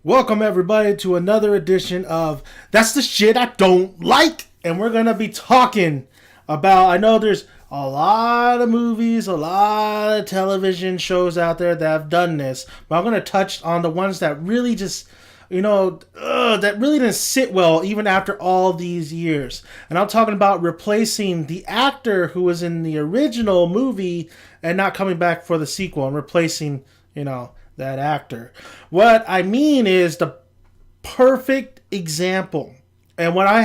Welcome everybody to another edition of That's the Shit I Don't Like. And we're going to be talking about, I know there's a lot of movies, a lot of television shows out there that have done this, but I'm going to touch on the ones that really just, that really didn't sit well even after all these years. And I'm talking about replacing the actor who was in the original movie and not coming back for the sequel and replacing, that actor. What I mean is the perfect example, and what I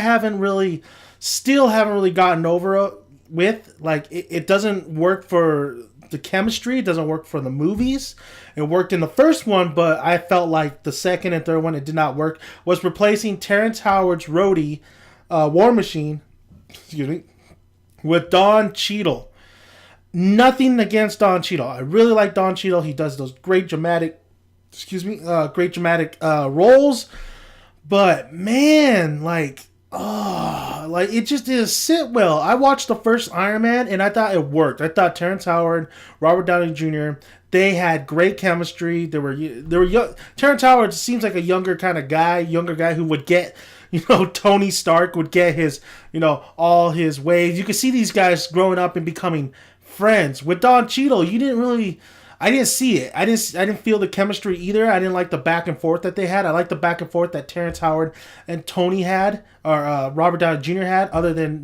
still haven't really gotten over with, like, it doesn't work for the chemistry, it doesn't work for the movies. It worked in the first one, but I felt like the second and third one, it did not work, was replacing Terrence Howard's Rhodey, War Machine, with Don Cheadle. Nothing against Don Cheadle. I really like Don Cheadle. He does those great dramatic roles. But man, it just didn't sit well. I watched the first Iron Man and I thought it worked. I thought Terrence Howard, Robert Downey Jr., they had great chemistry. They were young. Terrence Howard seems like a younger guy who would get, Tony Stark would get his, all his ways. You could see these guys growing up and becoming friends. With Don Cheadle, I didn't see it. I didn't feel the chemistry either. I didn't like the back and forth that they had. I liked the back and forth that Terrence Howard and Tony had, or Robert Downey Jr. had, other than,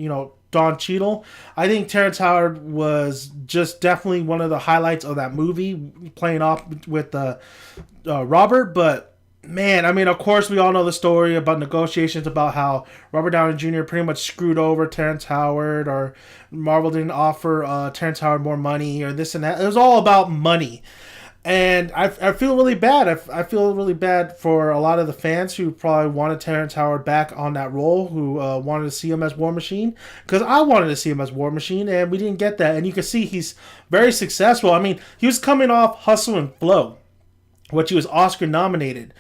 Don Cheadle. I think Terrence Howard was just definitely one of the highlights of that movie, playing off with Robert. But man, of course, we all know the story about negotiations about how Robert Downey Jr. pretty much screwed over Terrence Howard, or Marvel didn't offer Terrence Howard more money, or this and that. It was all about money. And I feel really bad. I feel really bad for a lot of the fans who probably wanted Terrence Howard back on that role, who wanted to see him as War Machine. Because I wanted to see him as War Machine, and we didn't get that. And you can see he's very successful. He was coming off Hustle and Flow, which he was Oscar nominated.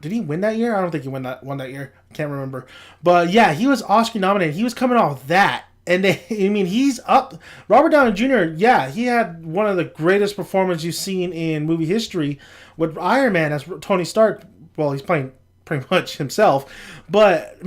Did he win that year? I don't think he won that year. I can't remember. But yeah, he was Oscar nominated. He was coming off that. And he's up. Robert Downey Jr., yeah, he had one of the greatest performances you've seen in movie history with Iron Man as Tony Stark. Well, he's playing pretty much himself. But,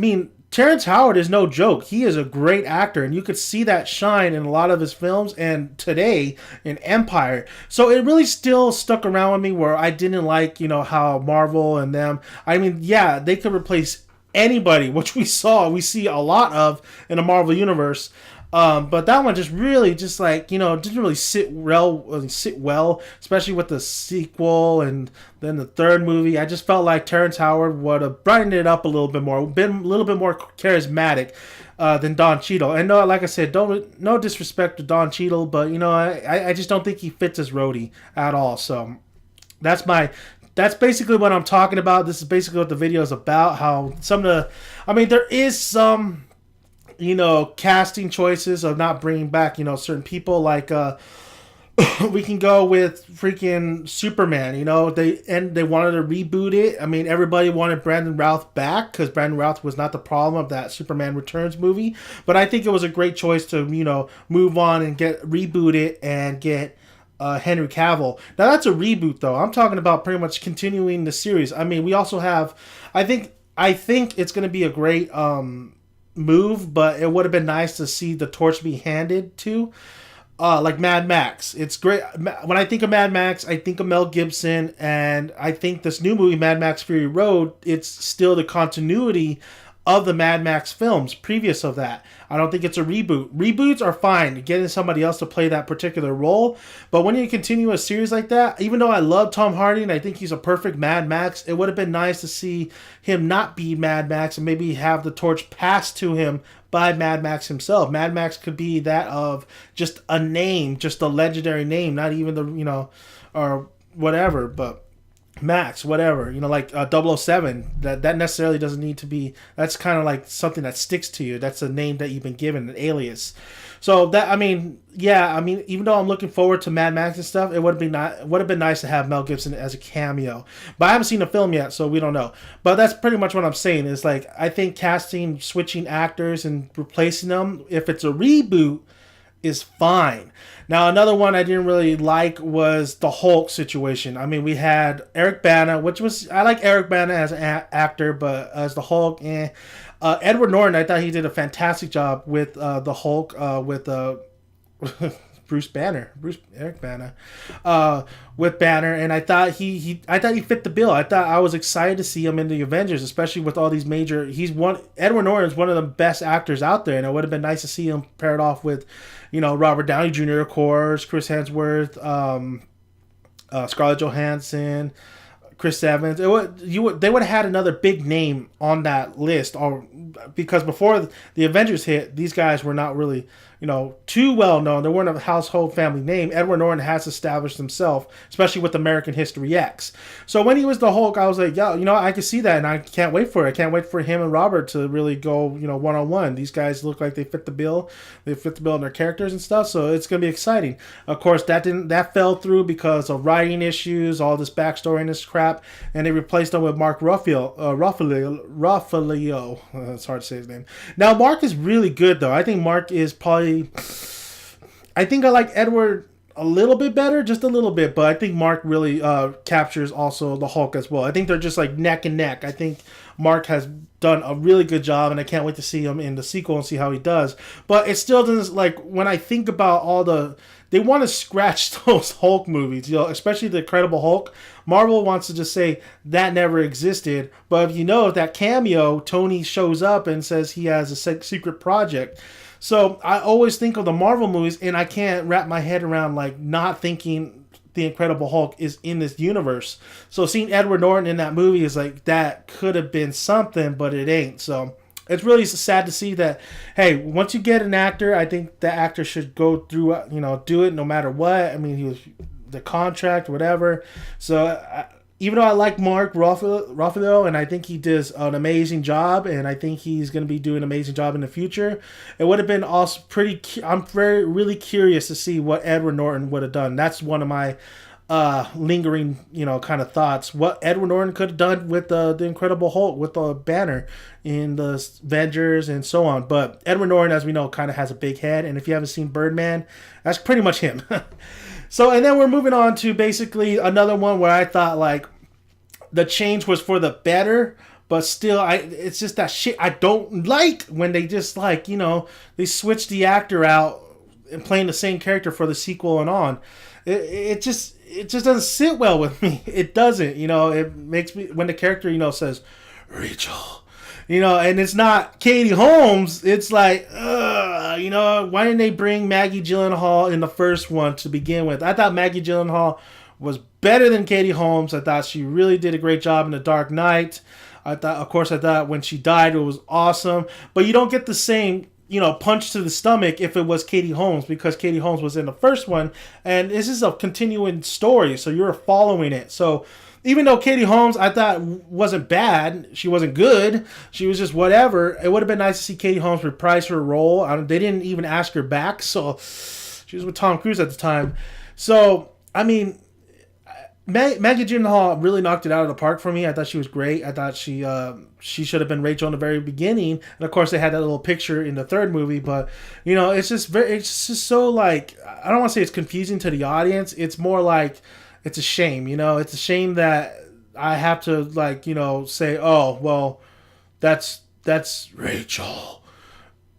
Terrence Howard is no joke. He is a great actor, and you could see that shine in a lot of his films, and today in Empire. So it really still stuck around with me, where I didn't like, how Marvel and them, yeah, they could replace anybody, which we see a lot of in the Marvel universe. But that one just really didn't really sit well, especially with the sequel and then the third movie. I just felt like Terrence Howard would have brightened it up a little bit more, been a little bit more charismatic than Don Cheadle. And no, like I said, no disrespect to Don Cheadle, but I just don't think he fits as Rhodey at all. So that's basically what I'm talking about. This is basically what the video is about. How there is some, casting choices of not bringing back, certain people. Like, we can go with freaking Superman. They wanted to reboot it. Everybody wanted Brandon Routh back because Brandon Routh was not the problem of that Superman Returns movie. But I think it was a great choice to, move on and reboot it and get Henry Cavill. Now that's a reboot, though. I'm talking about pretty much continuing the series. We also have, I think it's going to be a great move, but it would have been nice to see the torch be handed to like Mad Max. It's great. When I think of Mad Max, I think of Mel Gibson, and I think this new movie, Mad Max Fury Road, it's still the continuity of the Mad Max films previous of that. I don't think it's a reboot. Reboots are fine, getting somebody else to play that particular role. But when you continue a series like that, even though I love Tom Hardy and I think he's a perfect Mad Max, it would have been nice to see him not be Mad Max and maybe have the torch passed to him by Mad Max himself. Mad Max could be that of just a name, just a legendary name, not even the, or whatever, but Max, whatever, like 007, that necessarily doesn't need to be, that's kind of like something that sticks to you. That's a name that you've been given, an alias. So that, even though I'm looking forward to Mad Max and stuff, it would have been nice to have Mel Gibson as a cameo. But I haven't seen the film yet, so we don't know. But that's pretty much what I'm saying, is I think switching actors and replacing them, if it's a reboot, is fine. Now, another one I didn't really like was the Hulk situation. I mean, we had Eric Bana, which was, I like Eric Bana as an actor, but as the Hulk, eh. Edward Norton, I thought he did a fantastic job with the Hulk, with Bruce Banner, Bruce Eric Banner, with Banner, and I thought I thought he fit the bill. I was excited to see him in the Avengers, especially with all these major. Edward Norton's one of the best actors out there, and it would have been nice to see him paired off with, Robert Downey Jr. of course, Chris Hemsworth, Scarlett Johansson, Chris Evans. They would have had another big name on that list, or because before the Avengers hit, these guys were not really too well known. They weren't a household family name. Edward Norton has established himself, especially with American History X. So when he was the Hulk, I was like, yeah, I could see that, and I can't wait for it. I can't wait for him and Robert to really go, one on one. These guys look like they fit the bill. They fit the bill in their characters and stuff. So it's gonna be exciting. Of course, that fell through because of writing issues, all this backstory and this crap, and they replaced him with Mark Ruffalo. It's hard to say his name. Now, Mark is really good though. I think Mark is probably. I think I like Edward a little bit better, just a little bit, but I think Mark really captures also the Hulk as well. I think they're just like neck and neck. I think Mark has done a really good job, and I can't wait to see him in the sequel and see how he does. But it still doesn't, like, when I think about they want to scratch those Hulk movies, especially the Incredible Hulk. Marvel wants to just say that never existed, but if that cameo, Tony shows up and says he has a secret project. So I always think of the Marvel movies, and I can't wrap my head around not thinking the Incredible Hulk is in this universe. So seeing Edward Norton in that movie is like, that could have been something, but it ain't. So it's really sad to see that, hey, once you get an actor, I think the actor should go through, do it no matter what. I mean, he was the contract, whatever. So even though I like Mark Ruffalo, and I think he does an amazing job, and I think he's going to be doing an amazing job in the future, it would have been also I'm really curious to see what Edward Norton would have done. That's one of my lingering, kind of thoughts. What Edward Norton could have done with the Incredible Hulk, with the Banner in the Avengers and so on. But Edward Norton, as we know, kind of has a big head, and if you haven't seen Birdman, that's pretty much him. So, and then we're moving on to basically another one where I thought the change was for the better, but still, it's just that shit I don't like when they just they switch the actor out and playing the same character for the sequel and on. It just doesn't sit well with me. It doesn't, it makes me, when the character, says, Rachel, and it's not Katie Holmes, it's like, why didn't they bring Maggie Gyllenhaal in the first one to begin with? I thought Maggie Gyllenhaal was better than Katie Holmes. I thought she really did a great job in The Dark Knight. I thought when she died, it was awesome. But you don't get the same, punch to the stomach if it was Katie Holmes, because Katie Holmes was in the first one, and this is a continuing story, so you're following it. So even though Katie Holmes, I thought, wasn't bad, she wasn't good, she was just whatever, it would have been nice to see Katie Holmes reprise her role. They didn't even ask her back, so she was with Tom Cruise at the time. So, I mean, Maggie Gyllenhaal really knocked it out of the park for me. I thought she was great. I thought she should have been Rachel in the very beginning. And of course, they had that little picture in the third movie. But it's just so I don't want to say it's confusing to the audience. It's more like it's a shame. It's a shame that I have to say, oh well, that's Rachel.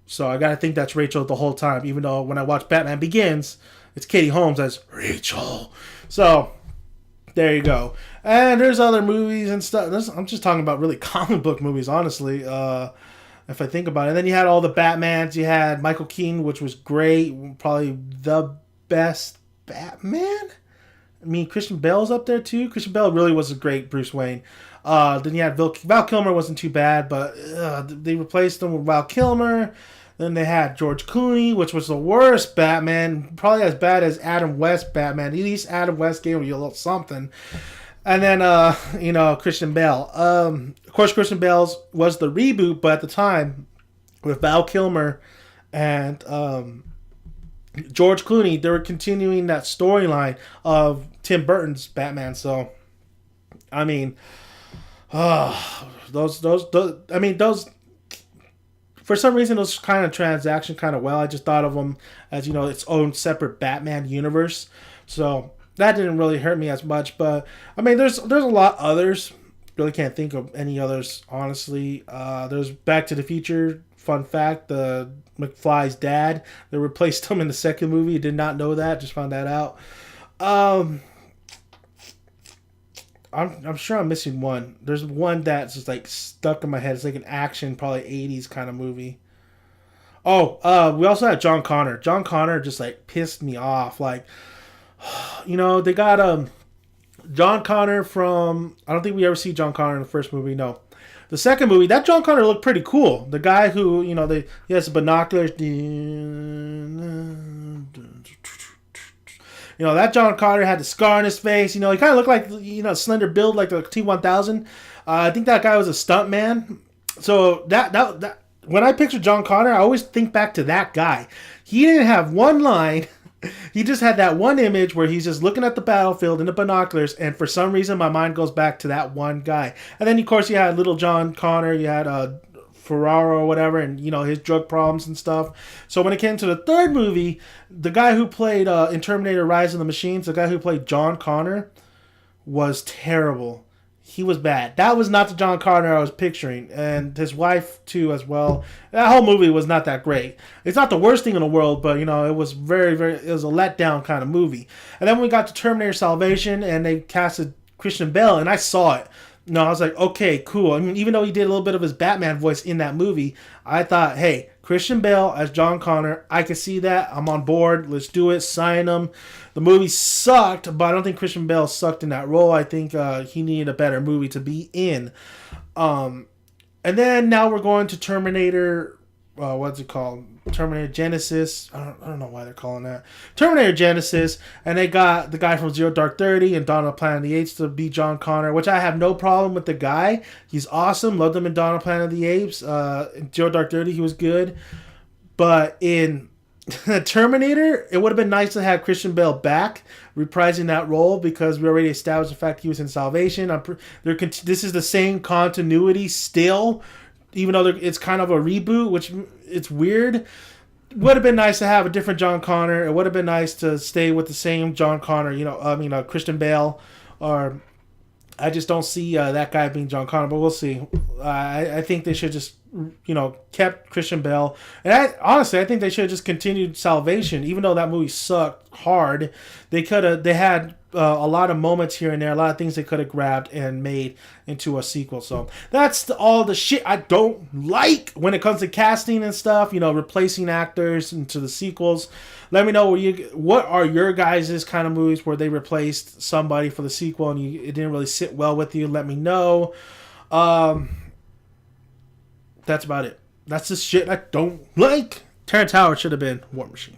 So I gotta think that's Rachel the whole time. Even though when I watch Batman Begins, it's Katie Holmes as Rachel. So there you go. And there's other movies and stuff. I'm just talking about really comic book movies, honestly, if I think about it. And then you had all the Batmans. You had Michael Keaton, which was great. Probably the best Batman. I mean, Christian Bale's up there, too. Christian Bale really was a great Bruce Wayne. Then you had Val Kilmer, wasn't too bad, but they replaced him with Val Kilmer. Then they had George Clooney, which was the worst Batman, probably as bad as Adam West Batman. At least Adam West gave you a little something. And then, Christian Bale. Of course, Christian Bale was the reboot, but at the time, with Val Kilmer and George Clooney, they were continuing that storyline of Tim Burton's Batman. So, I mean, those For some reason, those kind of transaction kind of well. I just thought of them as its own separate Batman universe. So that didn't really hurt me as much. But I mean, there's a lot others. Really can't think of any others honestly. There's Back to the Future. Fun fact: the McFly's dad. They replaced him in the second movie. Did not know that. Just found that out. I'm sure I'm missing one. There's one that's just like stuck in my head. It's like an action, probably 80s kind of movie. Oh, we also had John Connor. John Connor just like pissed me off. Like, they got John Connor from. I don't think we ever see John Connor in the first movie. No, the second movie, that John Connor looked pretty cool. The guy who he has binoculars. That John Connor had the scar on his face. He kind of looked like slender build like the T-1000. I think that guy was a stunt man. So that when I picture John Connor, I always think back to that guy. He didn't have one line. He just had that one image where he's just looking at the battlefield in the binoculars, and for some reason my mind goes back to that one guy. And then of course you had little John Connor, you had Ferraro or whatever, and his drug problems and stuff. So when it came to the third movie, the guy who played in Terminator Rise of the Machines, the guy who played John Connor, was terrible. He was bad. That was not the John Connor I was picturing, and his wife too as well. That whole movie was not that great. It's not the worst thing in the world, but it was it was a letdown kind of movie. And then we got to Terminator Salvation, and they casted Christian Bale, and I saw it. No, I was like, okay, cool. I mean, even though he did a little bit of his Batman voice in that movie, I thought, hey, Christian Bale as John Connor, I can see that. I'm on board. Let's do it. Sign him. The movie sucked, but I don't think Christian Bale sucked in that role. I think he needed a better movie to be in. And then now we're going to Terminator. What's it called? Terminator Genesis. I don't know why they're calling that Terminator Genesis. And they got the guy from Zero Dark 30 and Dawn of the Planet of the Apes to be John Connor, which I have no problem with the guy. He's awesome. Loved him in Dawn of the Planet of the Apes. In Zero Dark 30, he was good. But in Terminator, it would have been nice to have Christian Bale back reprising that role, because we already established the fact he was in Salvation. This is the same continuity still, even though it's kind of a reboot, which it's weird. Would have been nice to have a different John Connor. It would have been nice to stay with the same John Connor. Christian Bale, or I just don't see that guy being John Connor. But we'll see. I think they should just kept Christian Bale, and honestly I think they should have just continued Salvation, even though that movie sucked hard. They had a lot of moments here and there, a lot of things they could have grabbed and made into a sequel. So that's all the shit I don't like when it comes to casting and stuff. Replacing actors into the sequels. Let me know what are your guys' kind of movies where they replaced somebody for the sequel and it didn't really sit well with you. Let me know. That's about it. That's the shit I don't like. Terrence Howard should have been War Machine.